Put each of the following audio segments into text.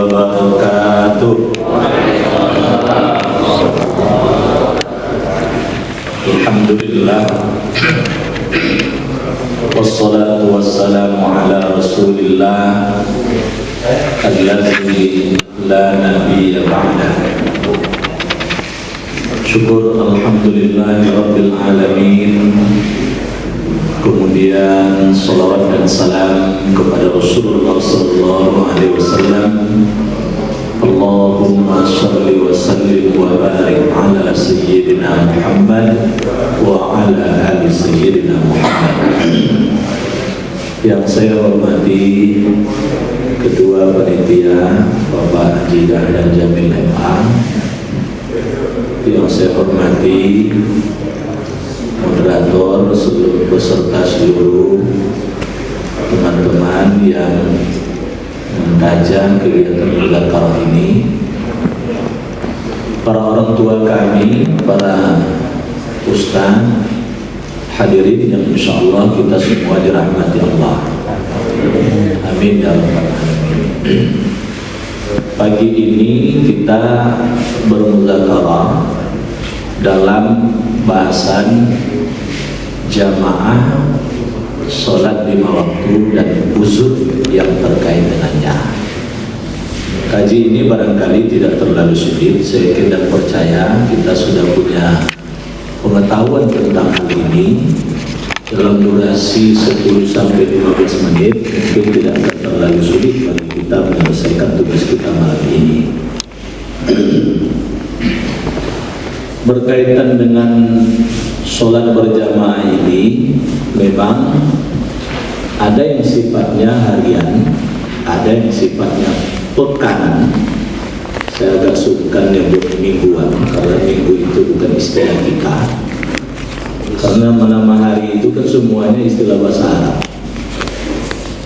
wabarakatuh. Alhamdulillah, wassalatu wassalamu ala rasulillah alladzi la nabiyya ba'dah. Syukur alhamdulillahi rabbil alamin. Kemudian salawat dan salam kepada Rasulullah sallallahu alaihi wasallam. Allahumma shalli wa sallim wa barik ala sayyidina Muhammad wa ala ali sayyidina Muhammad. Yang saya hormati Ketua Panitia Bapak Haji dan Jamil MA, yang saya hormati moderator, seluruh peserta, seluruh teman-teman yang mengkaji kegiatan muzakarah ini, para orang tua kami, para ustaz, hadirin yang insya Allah kita semua dirahmati Allah. Amin ya rabbal alamin. Pagi ini kita bermuzakarah dalam bahasan jamaah sholat 5 waktu dan uzur yang terkait dengannya. Kaji ini barangkali tidak terlalu sulit. Saya yakin dan percaya kita sudah punya pengetahuan tentang hal ini. Dalam durasi 10 sampai 15 menit mungkin tidak akan terlalu sulit bagi kita menyelesaikan tugas kita malam ini. Berkaitan dengan sholat berjamaah ini, memang ada yang sifatnya harian, ada yang sifatnya pekanan. Saya agak sukar nyebut mingguan karena minggu itu bukan istilah kita, karena nama hari itu kan semuanya istilah bahasa Arab.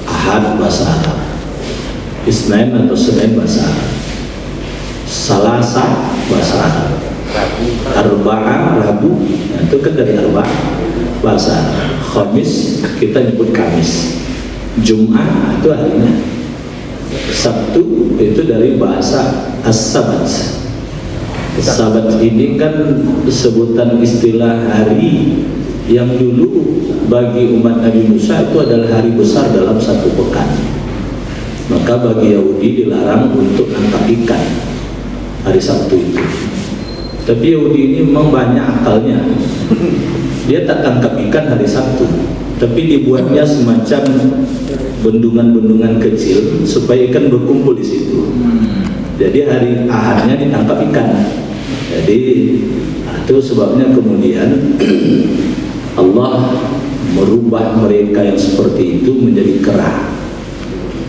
Ahad bahasa Arab, Isnin atau Senin bahasa Arab, Salasa bahasa Arab, Arba'ah Rabu, itu kan dari Arba'ah bahasa Arab. Khamis kita nyebut Kamis, Jum'ah itu harinya, Sabtu itu dari bahasa As-Sabat. Sabat ini kan sebutan istilah hari yang dulu bagi umat Nabi Musa itu adalah hari besar dalam satu pekan. Maka bagi Yahudi dilarang untuk angkat ikan hari Sabtu itu. Tapi Yahudi ini memang banyak akalnya. Dia tak tangkap ikan hari Sabtu, tapi dibuatnya semacam bendungan-bendungan kecil supaya ikan berkumpul di situ. Jadi hari Ahadnya ditangkap ikan. Jadi itu sebabnya kemudian Allah merubah mereka yang seperti itu menjadi kera.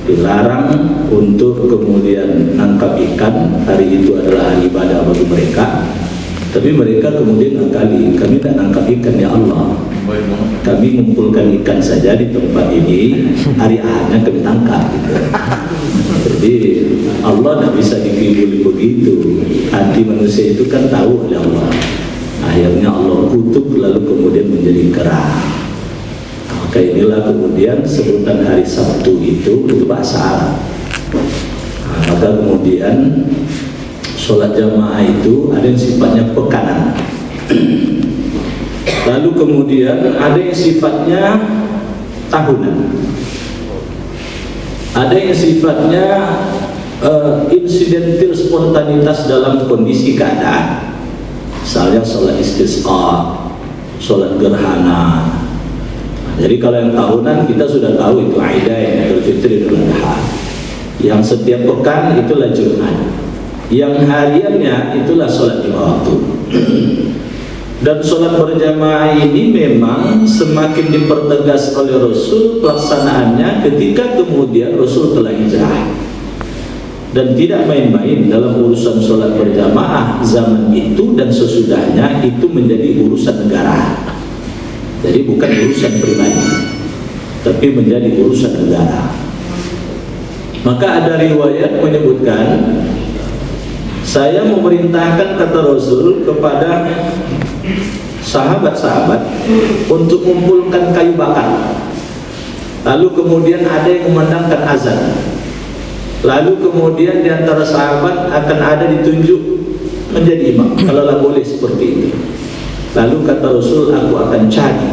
Dilarang untuk kemudian nangkap ikan, hari itu adalah hari ibadah bagi mereka. Tapi mereka kemudian ngakali, kami tak nangkap ikan ya Allah, kami mengumpulkan ikan saja di tempat ini, hari Ahadnya kami tangkap gitu. Jadi Allah tidak bisa dikibuli begitu. Hati manusia itu kan tahu oleh Allah. Akhirnya Allah kutuk lalu kemudian menjadi kera. Maka inilah kemudian sebutan hari Sabtu itu bahasa Arab. Maka kemudian sholat jamaah itu ada yang sifatnya pekanan. Lalu kemudian ada yang sifatnya tahunan. Ada yang sifatnya insidental, spontanitas dalam kondisi keadaan. Misalnya sholat istisqa, sholat gerhana. Jadi kalau yang tahunan kita sudah tahu itu Aidain, Idul Fitri, Idul Adha. Yang setiap pekan itulah Jumat. Yang hariannya itulah sholat 5 waktu. Dan sholat berjamaah ini memang semakin dipertegas oleh Rasul pelaksanaannya ketika kemudian Rasul telah hijrah. Dan tidak main-main dalam urusan sholat berjamaah zaman itu dan sesudahnya, itu menjadi urusan negara. Jadi bukan urusan pribadi, tapi menjadi urusan negara. Maka ada riwayat menyebutkan, saya memerintahkan, kata Rasul, kepada sahabat-sahabat untuk mengumpulkan kayu bakar. Lalu kemudian ada yang memandangkan azan. Lalu kemudian di antara sahabat akan ada ditunjuk menjadi imam, kalaulah boleh seperti itu. Lalu kata Rasul, aku akan cari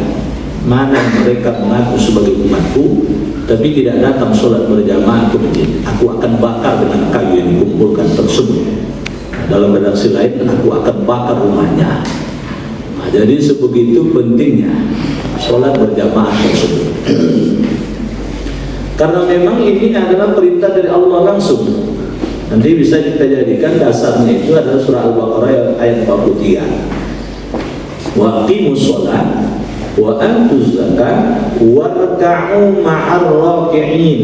mana mereka mengaku sebagai umatku tapi tidak datang sholat berjamaah ke masjid. Aku akan bakar dengan kayu yang dikumpulkan tersebut. Dalam redaksi lain, aku akan bakar rumahnya. Nah, jadi sebegitu pentingnya sholat berjamaah tersebut. Karena memang ini adalah perintah dari Allah langsung. Nanti bisa kita jadikan dasarnya itu adalah surah Al-Baqarah ayat 43. Wa aqimus sholat wa antuz zakat warka'u ma'ar raki'in.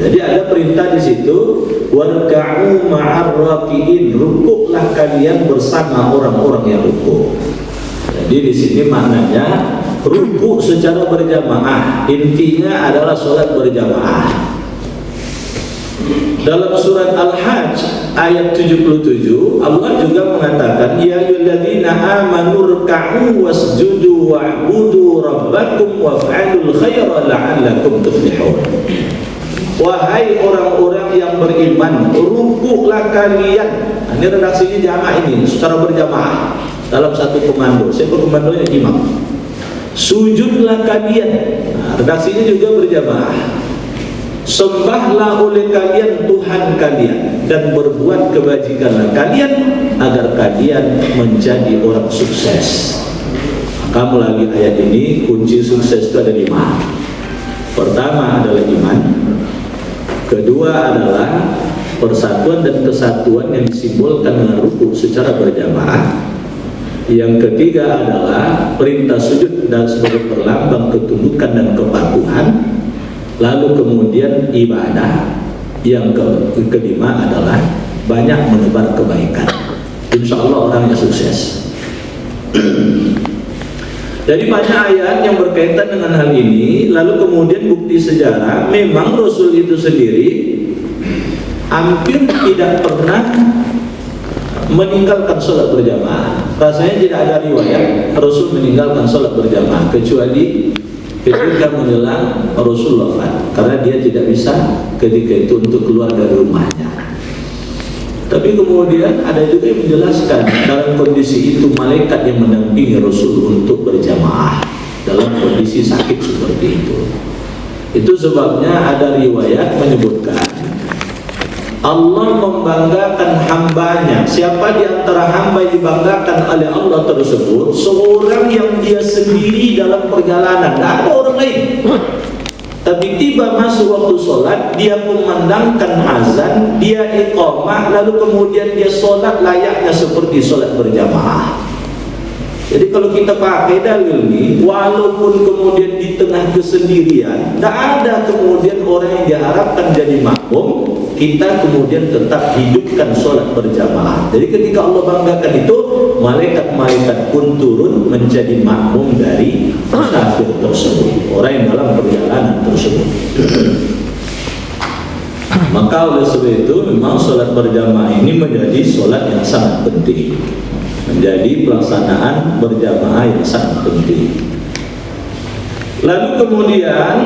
Jadi ada perintah di situ, warka'u ma'ar raki'in, rukuklah kalian bersama orang-orang yang rukuk. Jadi di sini maknanya rukuk secara berjamaah, intinya adalah sholat berjamaah. Dalam surat Al-Hajj ayat 77 Allah juga mengatakan, ya ayyuhalladzina amanu ruk'u wasjudu wa'budu rabbakum waf'alul khaira la'allakum tuflihun. Wahai orang-orang yang beriman, rukuklah kalian. Ini redaksinya jamaah, ini secara berjamaah dalam satu komando. Siapa komandonya? Imam. Sujudlah kalian. Nah, redaksinya juga berjamaah. Sembahlah oleh kalian Tuhan kalian dan berbuat kebajikanlah kalian agar kalian menjadi orang sukses. Maka melalui ayat ini kunci sukses itu ada 5. Pertama adalah iman. Kedua adalah persatuan dan kesatuan yang disimbolkan dengan rukuk secara berjamaah. Yang ketiga adalah perintah sujud dan sebagai perlambang ketundukan dan kepatuhan. Lalu kemudian ibadah. Yang kelima adalah banyak menebar kebaikan. Insya Allah orangnya sukses. Jadi banyak ayat yang berkaitan dengan hal ini. Lalu kemudian bukti sejarah, memang Rasul itu sendiri hampir tidak pernah meninggalkan sholat berjamaah. Rasanya tidak ada riwayat Rasul meninggalkan sholat berjamaah kecuali ketika menjelang Rasul wafat, karena dia tidak bisa ketika itu untuk keluar dari rumahnya. Tapi kemudian ada juga yang menjelaskan dalam kondisi itu malaikat yang mendampingi Rasul untuk berjamaah dalam kondisi sakit seperti itu. Itu sebabnya ada riwayat menyebutkan Allah membanggakan hambanya. Siapa di antara hamba yang dibanggakan oleh Allah tersebut? Seorang yang dia sendiri dalam perjalanan, tidak ada orang lain. Tapi tiba masuk waktu sholat, dia memandangkan azan, dia iqamah, lalu kemudian dia sholat layaknya seperti sholat berjamaah. Jadi kalau kita pakai dalil ini, walaupun kemudian di tengah kesendirian, tidak ada kemudian orang yang diharapkan jadi makmum, kita kemudian tetap hidupkan sholat berjamaah. Jadi ketika Allah banggakan itu, malaikat-malaikat pun turun menjadi makmum dari musafir tersebut, orang yang dalam perjalanan tersebut. Maka oleh sebab itu memang sholat berjamaah ini menjadi sholat yang sangat penting, menjadi pelaksanaan berjamaah yang sangat penting. Lalu kemudian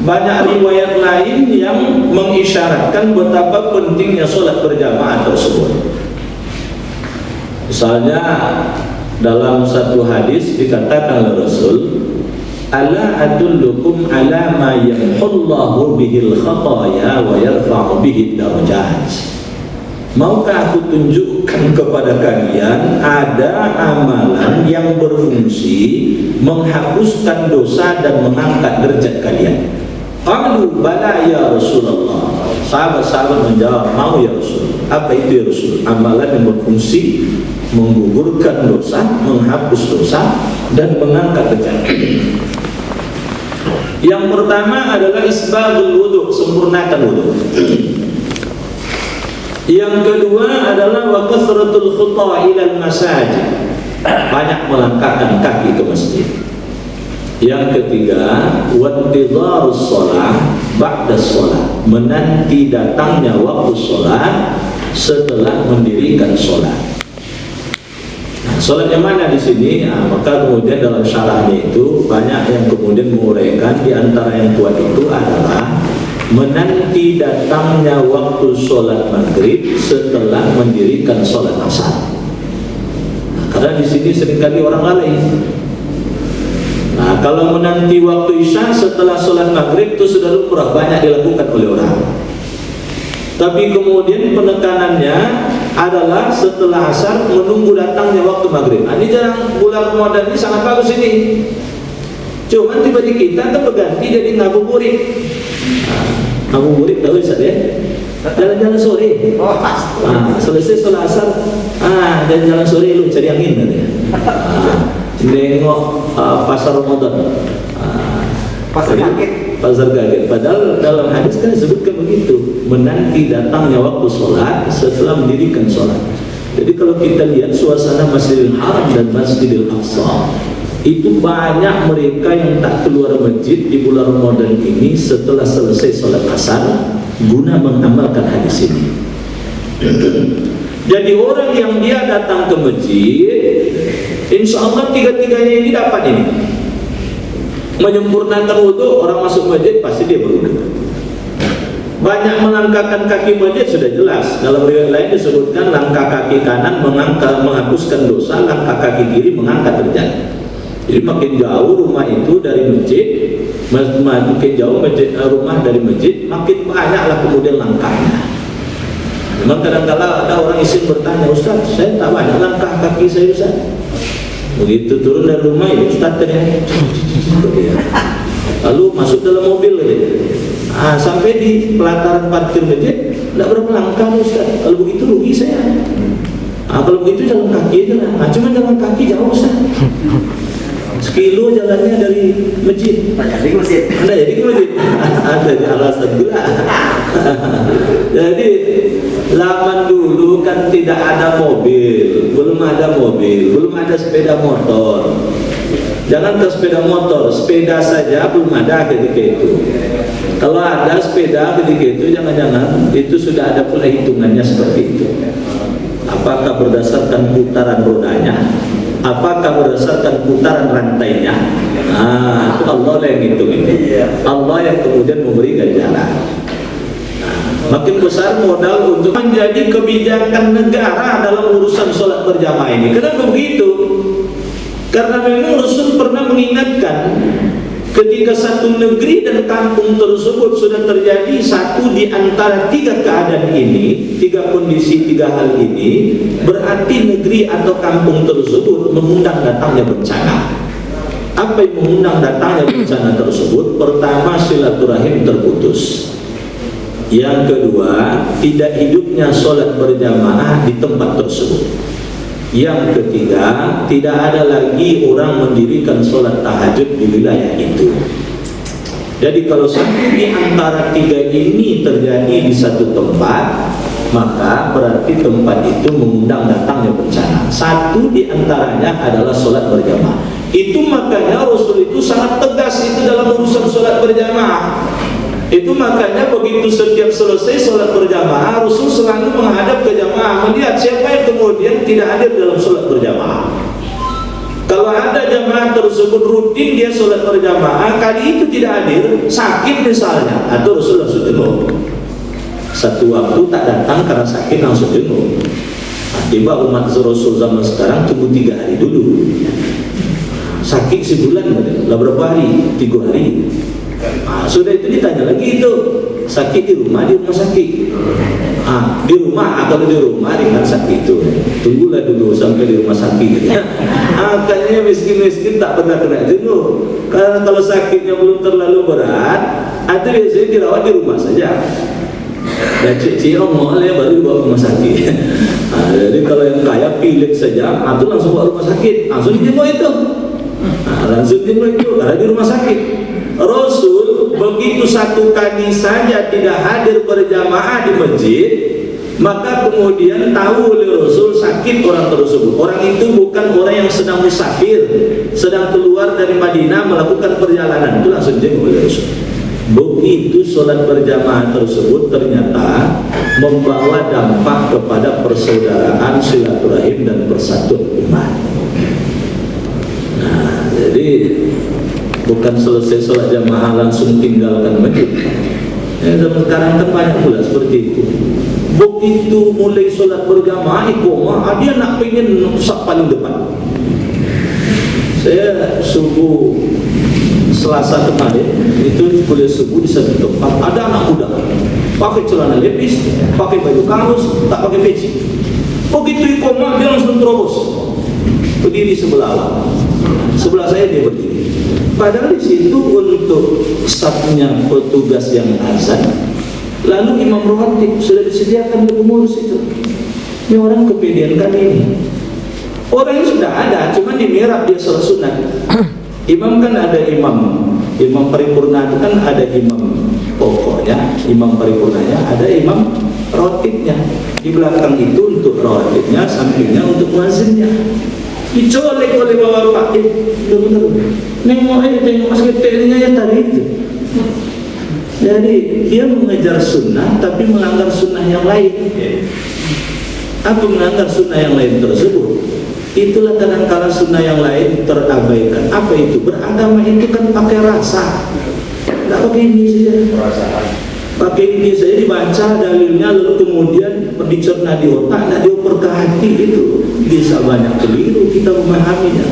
banyak riwayat lain yang mengisyaratkan betapa pentingnya sholat berjamaah tersebut. Misalnya dalam satu hadis dikatakan oleh Rasul, ala adullukum ala ma yamhullahu bihil khataya wa yarfa'u bihid darajat. Maukah aku tunjukkan kepada kalian ada amalan yang berfungsi menghapuskan dosa dan mengangkat derajat kalian? Qalu bala ya Rasulullah. Sahabat-sahabat menjawab, mau ya Rasul. Apa itu ya Rasul? Amalan yang berfungsi menggugurkan dosa, menghapus dosa dan mengangkat derajat. Yang pertama adalah isbagul wudu, sempurnakan wudu. Yang kedua adalah wa kasratul khutha ilal masajid, banyak melangkahkan kaki ke masjid. Yang ketiga, wantidharus shalah ba'da shalah, menanti datangnya waktu sholat setelah mendirikan sholat. Nah, sholat yang mana di sini? Nah, maka kemudian dalam syarahnya itu banyak yang kemudian menguraikan, di antara yang kuat itu adalah menanti datangnya waktu sholat maghrib setelah mendirikan sholat asar. Nah, karena di sini seringkali orang lalai. Nah, kalau menanti waktu isya setelah sholat maghrib itu sudah lumrah, banyak dilakukan oleh orang. Tapi kemudian penekanannya adalah setelah asar menunggu datangnya waktu maghrib. Nah, ini jarang, bulan Ramadan ini sangat bagus ini. Cuman tiba di kita berganti jadi ngabuburit. Ngabuburit tahu Ustaz ya? Jalan-jalan sore. Selesai sholat asar, jalan-jalan sore lu cari angin katanya. Nengok pasar Ramadan. Pasar kaget. Padahal dalam hadis kan disebutkan begitu, menanti datangnya waktu sholat setelah mendirikan sholat. Jadi kalau kita lihat suasana Masjidil Haram dan Masjidil Aqsa, itu banyak mereka yang tak keluar masjid di bulan Ramadan ini setelah selesai sholat asar guna mengamalkan hadis ini. Jadi orang yang dia datang ke masjid, insya Allah tiga-tiganya ini dapat ini. Menyempurnakan wudhu, orang masuk masjid pasti dia berwudhu. Banyak melangkahkan kaki masjid sudah jelas. Dalam riwayat lain disebutkan langkah kaki kanan menghapuskan dosa, langkah kaki kiri mengangkat derajat. Jadi makin jauh rumah itu dari masjid, makin jauh rumah dari masjid, makin banyaklah kemudian langkahnya. Memang kadang-kadang ada orang isin bertanya, Ustaz, saya tak banyak langkah kaki saya Ustaz. Begitu turun dari rumah itu Ustaz teriak, lalu masuk dalam mobil sampai di pelataran parkir masjid tidak berapa langkah Ustaz. Kalau begitu rugi saya. Kalau begitu jalan kaki aja lah. Cuma jalan kaki jauh Ustaz. Sekilo jalannya dari masjid. Jadi ke masjid. Jadi ke masjid. Ada di alasan gula. Jadi zaman dulu kan tidak ada mobil, belum ada mobil, belum ada sepeda motor. Jangan ke sepeda motor, sepeda saja belum ada ketika itu. Kalau ada sepeda ketika itu, jangan-jangan itu sudah ada pula hitungannya seperti itu. Apakah berdasarkan putaran rodanya? Apakah berdasarkan putaran rantainya? Itu Allah yang hitung ini. Allah yang kemudian memberi ganjaran. Makin besar modal untuk menjadi kebijakan negara dalam urusan sholat berjamaah ini. Kenapa begitu? Karena memang Rasul pernah mengingatkan, ketika satu negeri dan kampung tersebut sudah terjadi satu di antara tiga keadaan ini, tiga kondisi, tiga hal ini, berarti negeri atau kampung tersebut mengundang datangnya bencana. Apa yang mengundang datangnya bencana tersebut? Pertama, silaturahim terputus. Yang kedua, tidak hidupnya sholat berjamaah di tempat tersebut. Yang ketiga, tidak ada lagi orang mendirikan sholat tahajud di wilayah itu. Jadi kalau satu di antara tiga ini terjadi di satu tempat, maka berarti tempat itu mengundang datangnya bencana. Satu di antaranya adalah sholat berjamaah. Itu makanya Rasul itu sangat tegas itu dalam urusan sholat berjamaah. Itu makanya begitu setiap selesai sholat berjamaah, Rasul selalu menghadap ke jamaah, melihat siapa yang kemudian tidak hadir dalam sholat berjamaah. Kalau ada jamaah tersebut rutin dia sholat berjamaah, kali itu tidak hadir, sakit misalnya, atau Rasul langsung jenguk. Satu waktu tak datang karena sakit langsung jenguk. Tiba umat Rasul zaman sekarang tunggu 3 hari dulu. Sakit sebulan, lah berapa hari? 3 hari. Sudah itu ditanya lagi itu sakit di rumah sakit. Di rumah atau di rumah ringan sakit itu. Tunggulah dulu sampai di rumah sakit. Kayaknya miskin-miskin tak pernah kena jenguk. Karena kalau sakitnya belum terlalu berat, itu biasanya dirawat di rumah saja. Dan cik-cik omolnya baru dibawa ke rumah sakit. Jadi kalau yang kaya pilih saja, itu langsung bawa rumah sakit, langsung dijenguk itu. Langsung dijenguk itu karena di rumah sakit. Rasul begitu satu kali saja tidak hadir berjamaah di masjid, maka kemudian tahu oleh Rasul sakit orang tersebut. Orang itu bukan orang yang sedang musafir, sedang keluar dari Madinah melakukan perjalanan, itu langsung jenguk oleh Rasul. Begitu sholat berjamaah tersebut ternyata membawa dampak kepada persaudaraan, silaturahim dan persatuan umat. Nah, jadi bukan selesai sholat jamaah langsung tinggalkan masjid. Zaman sekarang kan banyak pula seperti itu. Begitu mulai sholat berjamaah, iqamah, dia nak pengen saf paling depan. Saya subuh Selasa kemarin itu kuliah subuh di satu tempat, ada anak muda pakai celana lepis, pakai baju kaos, tak pakai peci. Begitu iqamah dia langsung terobos berdiri sebelah saya, dia berdiri. Padahal di situ untuk safnya petugas yang azan, lalu imam rawatib sudah disediakan di pengurus itu. Ini orang kepedean kan ini. Orangnya sudah ada, cuma di mihrab dia sholat sunat. Imam kan ada imam paripurna itu kan ada imam pokoknya, imam paripurnanya, ada imam rawatibnya. Di belakang itu untuk rawatibnya, sampingnya untuk muazzinnya. Dicolek oleh bapak-bapak, benar-benar nengok mas keteknya ya tadi itu. Jadi dia mengejar sunnah tapi melanggar sunnah yang lain. Apa melanggar sunnah yang lain tersebut? Itulah kadang-kala sunnah yang lain terabaikan. Apa itu? Beragama itu kan pakai rasa, tidak pakai ini saja. Pakai ini saja dibaca dalilnya, lalu kemudian dicerna di otak, tidak dioper ke hati, itu bisa banyak keliru kita memahaminya.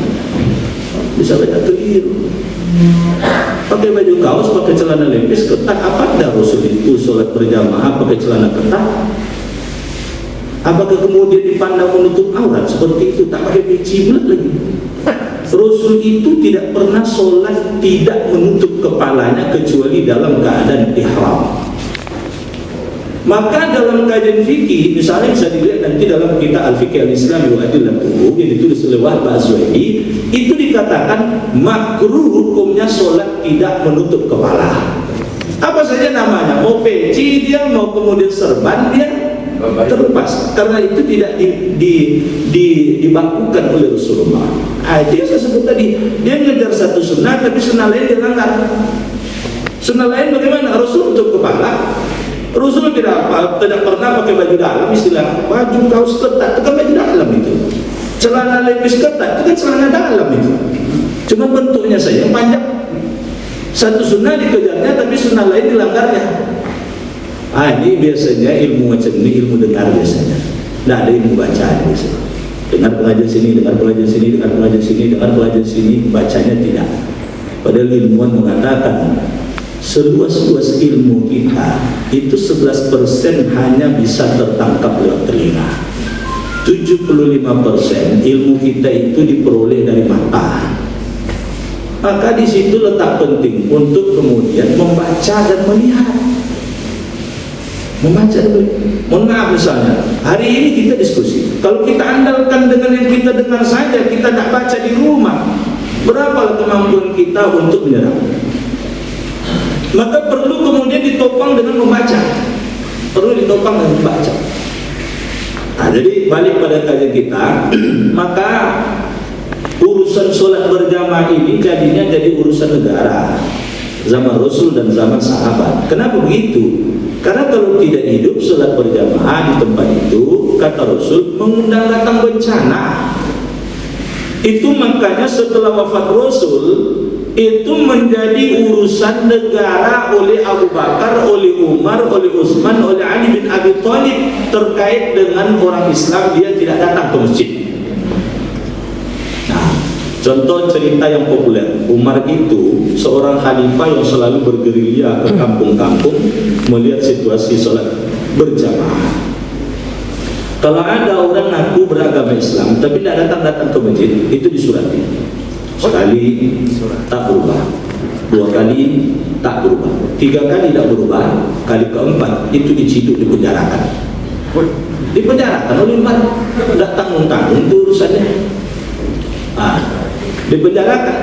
Bisa banyak keliru. Pakai baju kaos, pakai celana lepis, ketat. Apa ada Rasul itu sholat berjamaah pakai celana ketat? Apakah kemudian dipandang menutup aurat seperti itu? Tak pakai peci pula lagi. Rasul itu tidak pernah sholat tidak menutup kepalanya kecuali dalam keadaan ihram. Maka dalam kajian fikih, misalnya bisa dilihat nanti dalam kitab Al-Fiqh Al-Islami wa Adillatuhu yang ditulis oleh Wahb Az-Zuhaili, itu dikatakan makruh hukumnya sholat tidak menutup kepala. Apa saja namanya, mau peci dia, mau kemudian serban dia terlepas, karena itu tidak dibakukan oleh Rasulullah. Itu saya sebut tadi, dia ngejar satu sunnah tapi sunnah lain dia langgar. Sunnah lain bagaimana? Rasul tutup kepala. Rasul tidak pernah pakai baju dalam, istilah baju kaos ketat itu kan baju dalam itu. Celana lepis ketat itu kan celana dalam itu. Cuma bentuknya saja panjang. Satu sunnah dikejarnya tapi sunnah lain dilanggarnya. Ini biasanya ilmu macam ini ilmu dengar biasanya. Tidak ada ilmu bacaan biasanya. Dengar pengajian sini, dengar pengajian sini, dengar pengajian sini, dengar pengajian sini, bacanya tidak. Padahal ilmuwan mengatakan seluas-luas ilmu kita itu 11% hanya bisa tertangkap lewat telinga. 75% ilmu kita itu diperoleh dari mata. Maka di situ letak penting untuk kemudian membaca dan melihat. Membaca dan melihat. Mohon maaf misalnya, hari ini kita diskusi. Kalau kita andalkan dengan yang kita dengar saja, kita tak baca di rumah, berapa kemampuan kita untuk menyerap? Maka perlu kemudian ditopang dengan membaca. Perlu ditopang dengan membaca. Nah, jadi balik pada kajian kita, maka urusan sholat berjamaah ini jadinya jadi urusan negara. Zaman Rasul dan zaman sahabat. Kenapa begitu? Karena kalau tidak hidup sholat berjamaah di tempat itu, kata Rasul, mengundang datang bencana. Itu makanya setelah wafat Rasul, itu menjadi urusan negara oleh Abu Bakar, oleh Umar, oleh Utsman, oleh Ali bin Abi Thalib terkait dengan orang Islam dia tidak datang ke masjid. Nah, contoh cerita yang populer, Umar itu seorang khalifah yang selalu bergerilya ke kampung-kampung melihat situasi sholat berjamaah. Kalau ada orang ngaku beragama Islam tapi tidak datang ke masjid, itu disurati. Sekali tak berubah, 2 kali tak berubah, 3 kali tak berubah, kali keempat itu diciduk, dipenjarakan. Dipenjarakan oleh Umar, tidak tanggung-tanggung itu urusannya. Dipenjarakan.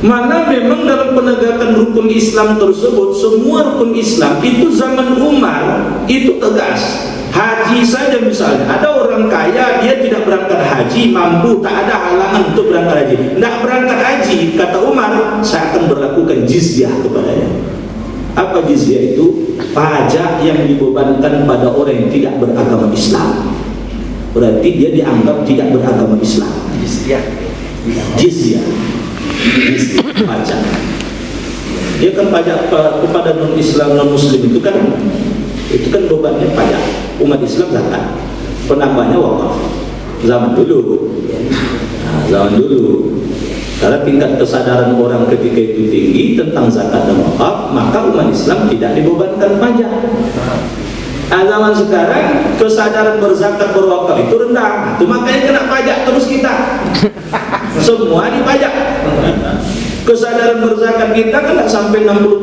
Mana memang dalam penegakan rukun Islam tersebut, semua rukun Islam itu zaman Umar itu tegas. Haji saja misalnya, ada orang kaya dia tidak berangkat haji, mampu, tak ada halangan untuk berangkat haji, tidak berangkat haji, kata Umar, saya akan berlakukan jizyah kepadanya. Apa jizyah itu? Pajak yang dibebankan pada orang yang tidak beragama Islam. Berarti dia dianggap tidak beragama Islam. Jizyah pajak. Dia kan pajak kepada non-Islam, non-Muslim itu kan bebannya pajak. Umat Islam zakat, penambahnya wakaf. Zaman dulu. Nah, zaman dulu. Karena tingkat kesadaran orang ketika itu tinggi tentang zakat dan wakaf, maka umat Islam tidak dibebankan pajak. Zaman sekarang kesadaran berzakat berwakaf itu rendah, itu makanya kena pajak terus kita. Semua dipajak. Kesadaran berzakat kita kan tidak sampai 60%.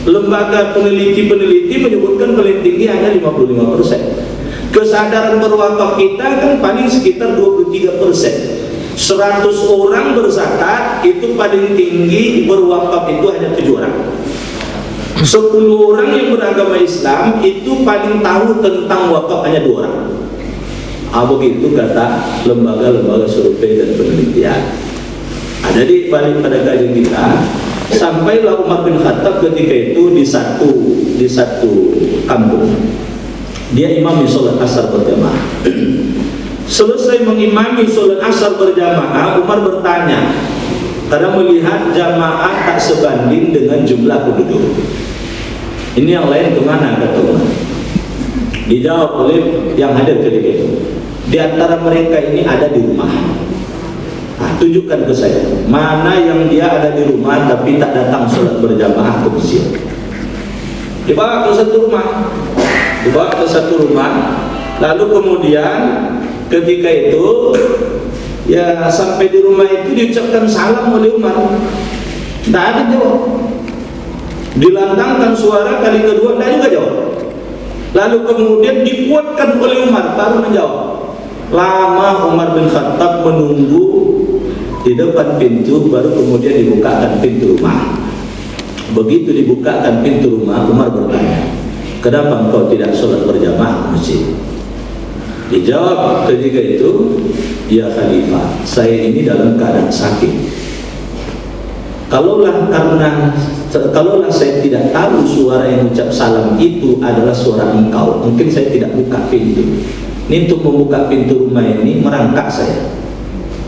Lembaga peneliti menyebutkan paling tinggi hanya 55%. Kesadaran berwakaf kita kan paling sekitar 23%. 100 orang berzakat itu paling tinggi berwakaf itu hanya 7 orang. 10 orang yang beragama Islam itu paling tahu tentang wakaf hanya 2 orang. Begitu kata lembaga-lembaga survei dan penelitian. Ada di balik pada kajian kita, sampailah Umar bin Khattab ketika itu di satu kampung. Dia imami sholat asar berjamaah. Selesai mengimami sholat asar berjamaah, Umar bertanya, karena melihat jamaah tak sebanding dengan jumlah penduduk. Ini yang lain kemana, kata Umar? Dijawab oleh yang hadir ketika itu. Di antara mereka ini ada di rumah. Tunjukkan ke saya, mana yang dia ada di rumah tapi tak datang sholat berjamaah ke masjid. Dibawa ke satu rumah, lalu kemudian ketika itu ya sampai di rumah itu diucapkan salam oleh Umar, tidak ada jawab. Dilantangkan suara kali kedua, tidak juga jawab. Lalu kemudian dikuatkan oleh Umar, baru menjawab. Lama Umar bin Khattab menunggu di depan pintu, baru kemudian dibukakan pintu rumah. Begitu dibukakan pintu rumah, Umar bertanya, kenapa engkau tidak sholat berjamaah ke masjid? Dijawab ketika itu, ya Khalifah, saya ini dalam keadaan sakit. Kalaulah saya tidak tahu suara yang ucap salam itu adalah suara engkau, mungkin saya tidak buka pintu. Ini untuk membuka pintu rumah ini merangkak saya.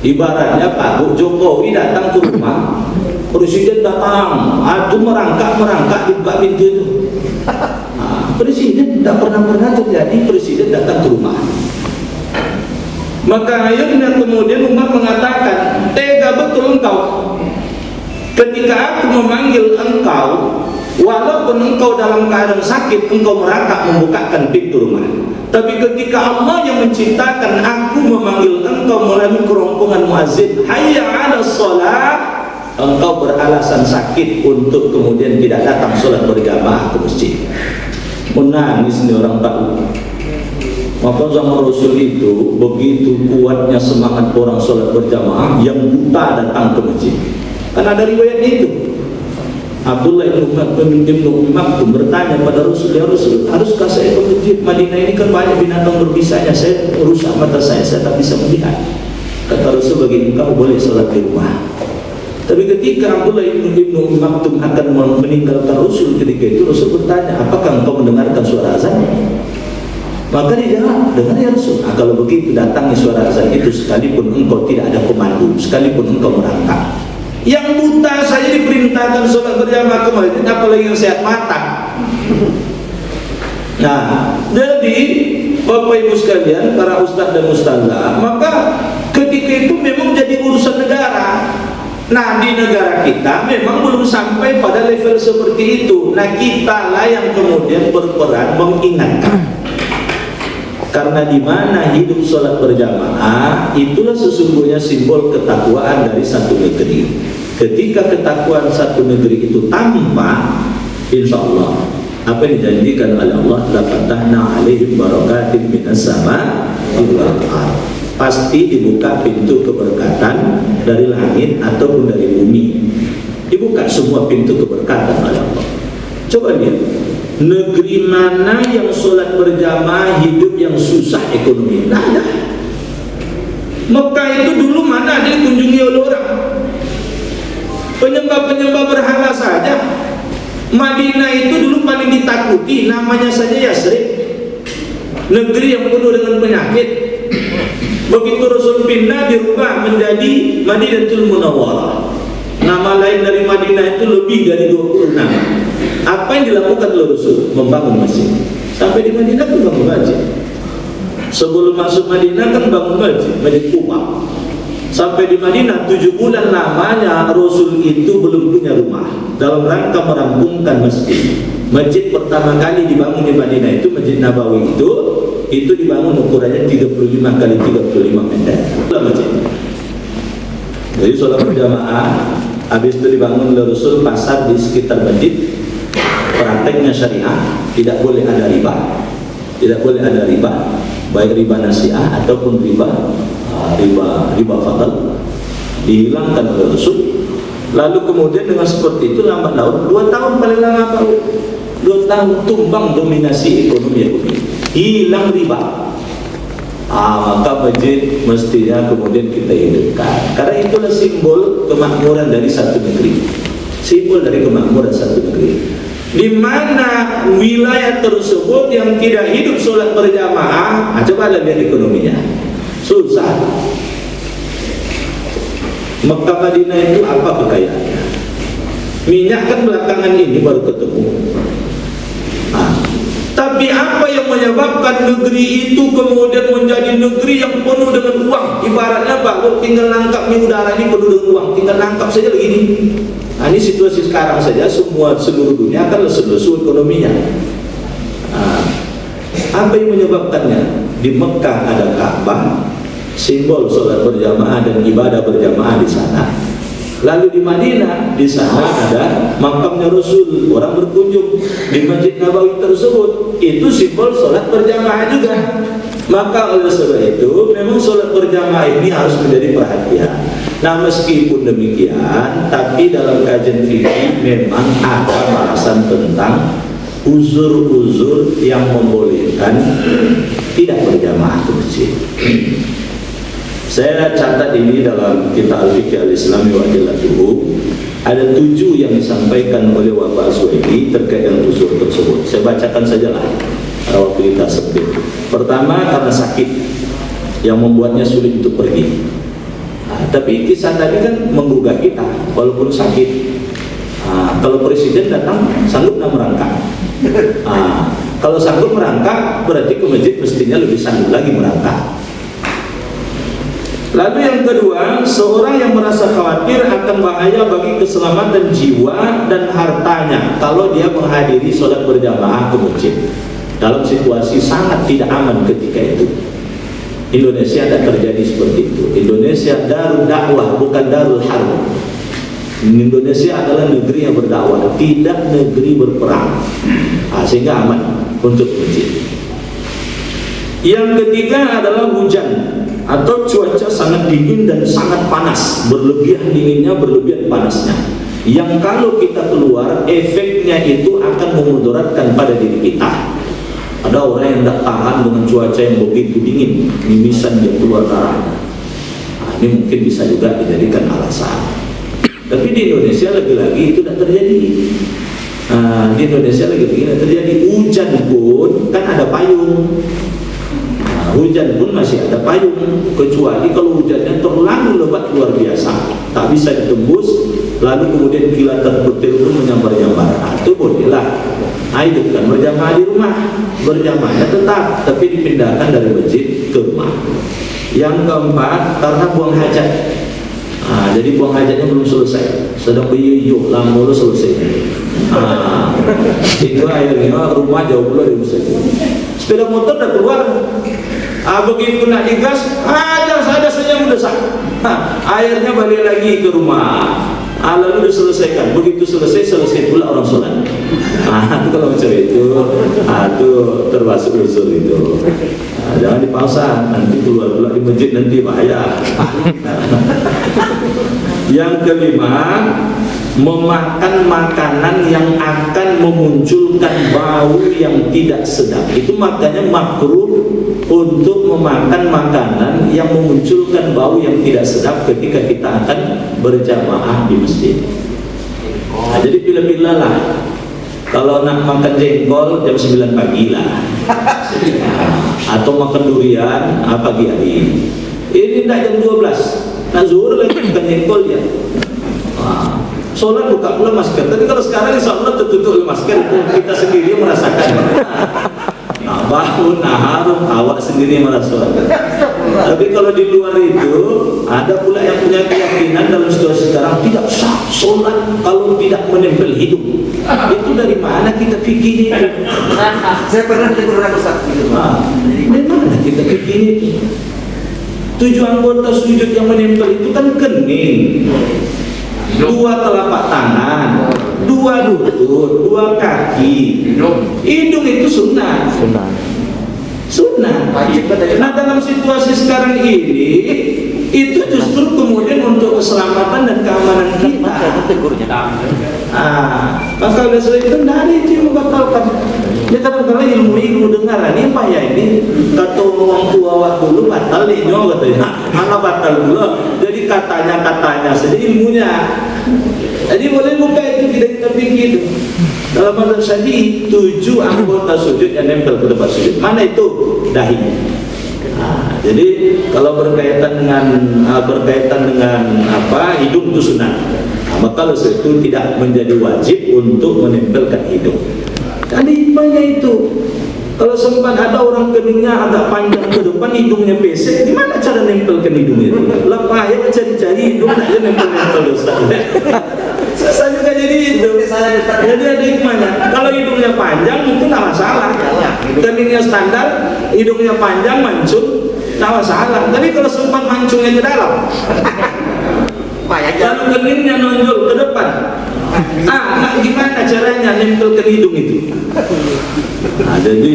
Ibaratnya Pak Jokowi datang ke rumah, Presiden datang, merangkak dibuka pintu itu. Presiden tidak pernah terjadi Presiden datang ke rumah. Maka akhirnya kemudian Umar mengatakan, tega betul engkau ketika aku memanggil engkau, walaupun engkau dalam keadaan sakit, engkau merangkak membukakan pintu rumah. Tapi ketika Allah yang menciptakan aku memanggil engkau melalui kerongkongan muazzin, hayya 'alas shalah, engkau beralasan sakit untuk kemudian tidak datang sholat berjamaah ke masjid. Menangis nih orang tahu. Maka zaman Rasul itu begitu kuatnya semangat orang sholat berjamaah, yang buta datang ke masjid. Kan ada riwayat itu. Abdullah bin Umi Maktum bertanya pada Rasul, ya Rasul, haruskah saya ke masjid? Madinah ini kan banyak binatang berbisanya, saya rusak mata saya tak bisa melihat. Kata Rasul, bagi engkau boleh sholat di rumah. Tapi ketika Abdullah bin Umi Maktum akan meninggalkan Rasul ketika itu, Rasul bertanya, apakah engkau mendengarkan suara azan? Maka dia jawab, dengar ya Rasul. Kalau begitu datangnya suara azan itu, sekalipun engkau tidak ada komando, sekalipun engkau merangkak. Yang buta saja diperintahkan sholat berjamaah ke masjid, apalagi yang sehat mata. Nah, jadi Bapak Ibu sekalian, para ustaz dan ustazah, maka ketika itu memang jadi urusan negara. Nah, di negara kita memang belum sampai pada level seperti itu. Nah, kita lah yang kemudian berperan mengingatkan. Karena di mana hidup sholat berjamaah, itulah sesungguhnya simbol ketakwaan dari satu negeri. Ketika ketakwaan satu negeri itu tampak, insya Allah apa yang dijanjikan oleh Allah, la fatahna alaihim barakatin minas sama wal ardh, pasti dibuka pintu keberkatan dari langit ataupun dari bumi. Dibuka semua pintu keberkatan oleh Allah. Coba lihat, negeri mana yang sholat berjamaah hidup yang susah ekonomi? Nah, ada. Mekah itu dulu mana ada dikunjungi oleh orang? Penyembah-penyembah berhala saja. Madinah itu dulu paling ditakuti, namanya saja Yasrib, negeri yang penuh dengan penyakit. Begitu Rasul pindah, dirubah menjadi Madinatul Munawwarah. Nama lain dari Madinah itu lebih dari 26. Apa yang dilakukan oleh Rasul? Membangun masjid. Sampai di Madinah kan bangun masjid. Sebelum masuk Madinah kan bangun masjid, Masjid Quba. Sampai di Madinah 7 bulan lamanya Rasul itu belum punya rumah. Dalam rangka merampungkan masjid. Masjid pertama kali dibangun di Madinah itu Masjid Nabawi itu dibangun ukurannya 35 kali 35 meter. Itulah masjid. Jadi sholat berjamaah, habis itu dibangun oleh Rasul pasar di sekitar masjid. Prakteknya syariah, tidak boleh ada riba, baik riba nasiah ataupun riba fadl, dihilangkan oleh Rasul. Lalu kemudian dengan seperti itu lambat laun 2 tahun paling lama Pak, 2 tahun tumbang dominasi ekonomi, hilang riba. Maka masjid mestinya kemudian kita hidupkan, karena itulah simbol kemakmuran dari satu negeri, di mana wilayah tersebut yang tidak hidup sholat berjamaah, coba lihat ekonominya, susah. Mekah Madinah itu apa kekayaannya? Minyak kan belakangan ini baru ketemu. Tapi apa yang menyebabkan negeri itu kemudian menjadi negeri yang penuh dengan uang? Ibaratnya Pak, tinggal nangkap di udara ini penuh dengan uang, tinggal nangkap saja begini. Ini situasi sekarang saja, seluruh dunia akan lesu-lesu ekonominya. Apa yang menyebabkannya? Di Mekah ada Ka'bah, simbol sholat berjamaah dan ibadah berjamaah di sana. Lalu di Madinah, di sana ada makamnya Rasul, orang berkunjung di Masjid Nabawi tersebut, itu simbol sholat berjamaah juga. Maka oleh sebab itu memang sholat berjamaah ini harus menjadi perhatian. Nah meskipun demikian, tapi dalam kajian fikih memang ada bahasan tentang uzur-uzur yang membolehkan tidak berjamaah ke masjid. Saya catat ini dalam kitab Al-Fiqh Al-Islami wa Adillatuhu, ada 7 yang disampaikan oleh Wahab Al-Suwaidi terkait dengan uzur tersebut. Saya bacakan sajalah waktu kita sempit. Pertama, karena sakit yang membuatnya sulit untuk pergi. Tapi kisah tadi kan menggugah kita, walaupun sakit. Kalau presiden datang, sanggup nggak merangkak? Kalau sanggup merangkak, berarti ke masjid mestinya lebih sanggup lagi merangkak. Lalu yang kedua, seorang yang merasa khawatir akan bahaya bagi keselamatan jiwa dan hartanya kalau dia menghadiri sholat berjamaah ke masjid dalam situasi sangat tidak aman ketika itu. Indonesia tidak terjadi seperti itu. Indonesia darul dakwah, bukan darul harb. Indonesia adalah negeri yang berdakwah, tidak negeri berperang, sehingga aman untuk masjid. Yang ketiga adalah hujan atau cuaca sangat dingin dan sangat panas, berlebihan dinginnya, berlebihan panasnya, yang kalau kita keluar efeknya itu akan memudaratkan pada diri kita. Ada orang yang tidak tahan dengan cuaca yang begitu dingin, mimisan dia keluar darah. Ini mungkin bisa juga dijadikan alasan. Tapi di Indonesia lagi-lagi itu tidak terjadi. Di Indonesia lagi-lagi tidak terjadi. Hujan pun kan ada payung. Hujan pun masih ada payung, kecuali kalau hujannya terlalu lebat luar biasa, tak bisa ditembus, lalu kemudian kilatan petir pun menyambar-nyambar. Itu bolehlah. Itu kan berjamaah di rumah, berjamaahnya tetap, tapi dipindahkan dari masjid ke rumah. Yang keempat, karena buang hajat. Jadi buang hajatnya belum selesai, sedang biyuyuh, lama baru selesai. Itu akhirnya rumah jauh pula dari masjid. Sepeda motor dah keluar. Begitu nak digas, aja saja mendesak. Akhirnya balik lagi ke rumah. Lalu diselesaikan. Begitu selesai pula orang sholat. Itu kalau macam itu, termasuk uzur itu. Jangan dipaksa, nanti keluar pula di masjid nanti bahaya. Yang kelima, memakan makanan yang akan memunculkan bau yang tidak sedap. Itu makanya makruh untuk memakan makanan yang memunculkan bau yang tidak sedap ketika kita akan berjamaah di masjid. Jadi pilih-pilih lah. Kalau nak makan jengkol jam 9 pagi lah. Atau makan durian pagi hari. Ini tidak jam 12. Nah zuhur lagi makan jengkol ya. sholat buka pula masker. Tapi kalau sekarang insya Allah tertutup oleh masker, kita sendiri merasakan. Nah, bahu, nah harum, awak sendiri merasakan. Tapi kalau di luar itu ada pula yang punya keyakinan dalam situasi sekarang tidak sah sholat kalau tidak menempel hidung. Itu dari mana kita pikir itu? Saya pernah dengar Ustaz gitu. Dari mana kita pikir itu? 7 anggota sujud yang menempel itu kan kening, 2 telapak tangan, 2 lutut, 2 kaki. Hidung itu sunnah. Nah, dalam situasi sekarang ini itu justru kemudian untuk keselamatan dan keamanan kita. Maka oleh sebab itu tidak ada itu yang membatalkan. Ya kadang-kadang ilmu dengar ini apa ya ini kata orang tua waktu dulu batal nih nyo katanya. Mana batal dulu. Jadi katanya saja ilmunya. Jadi boleh buka itu tidak kita pikir. Dalam mazhab Syafi'i 7 anggota sujud yang nempel ke depan sujud. Mana itu? Dahi. Jadi kalau berkaitan dengan apa hidung itu sunnah. Maka itu tidak menjadi wajib untuk menempelkan hidung. Kan hikmahnya itu. Kalau sempat ada orang keningnya agak panjang ke depan, hidungnya pesek, gimana cara nempelkan hidungnya itu? Lepas ya cari-cari hidung aja nempel-nempel Ustaz. Susah juga jadi itu. Jadi ada hikmahnya. Kalau hidungnya panjang itu tidak masalah. Keningnya standar, hidungnya panjang mancung, tidak masalah. Tapi kalau sempat mancungnya ke dalam, lalu keningnya nonjol ke depan, gimana caranya nempelkan hidung itu? Jadi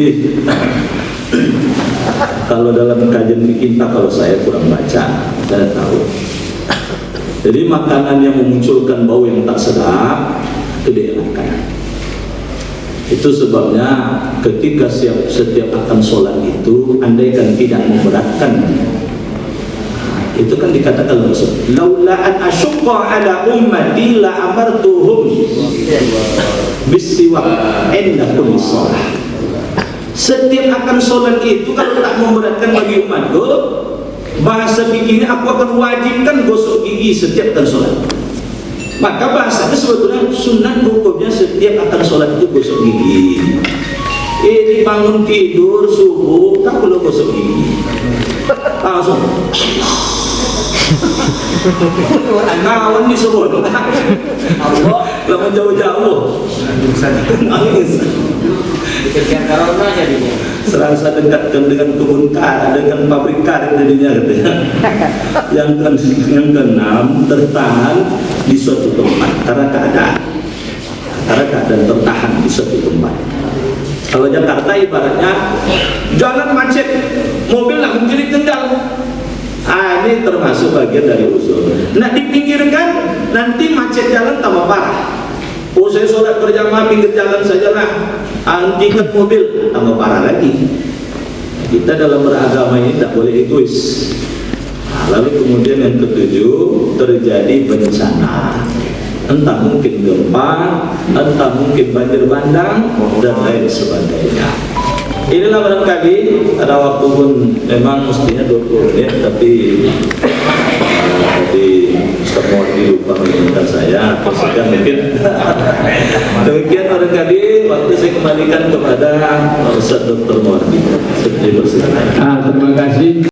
kalau dalam kajian kita, kalau saya kurang baca, saya tahu. Jadi makanan yang memunculkan bau yang tak sedap itu dielakkan. Itu sebabnya ketika setiap akan sholat itu, andaikan tidak memberatkan, itu kan dikatakan Rasul, laula an asyqa ala ummati la amartuhum bisiwak inda kulli shalah. Setiap akan sholat itu kalau tak memberatkan bagi umatku, bahasa fikihnya aku akan wajibkan gosok gigi setiap akan sholat. Maka bahasanya sebetulnya sunat hukumnya setiap akan sholat itu gosok gigi. Bangun tidur subuh tak perlu gosok gigi, langsung kawan disebut Allah lama jauh-jauh nangis serasa dekatkan dengan kebun karet, dengan pabrik karet jadinya katanya. Yang keenam, tertahan di suatu tempat karena keadaan tertahan di suatu tempat. Kalau Jakarta ibaratnya jalan macet, mobil nggak mungkin ditendang. Ini termasuk bagian dari uzur. Nah, dipinggirkan nanti macet jalan tambah parah. Saya sholat berjamaah pinggir jalan saja lah, antikan mobil tambah parah lagi. Kita dalam beragama ini tak boleh egois. Lalu kemudian yang ketujuh, terjadi bencana, entah mungkin gempa, entah mungkin banjir bandang dan lain sebagainya. Inilah barangkali ada waktu pun memang mestinya 20 menit, tapi tadi Ustaz Mordi lupa meminta saya, sehingga mungkin demikian barangkali waktu saya kembalikan kepada Ustaz Dr. Mordi. Terima kasih.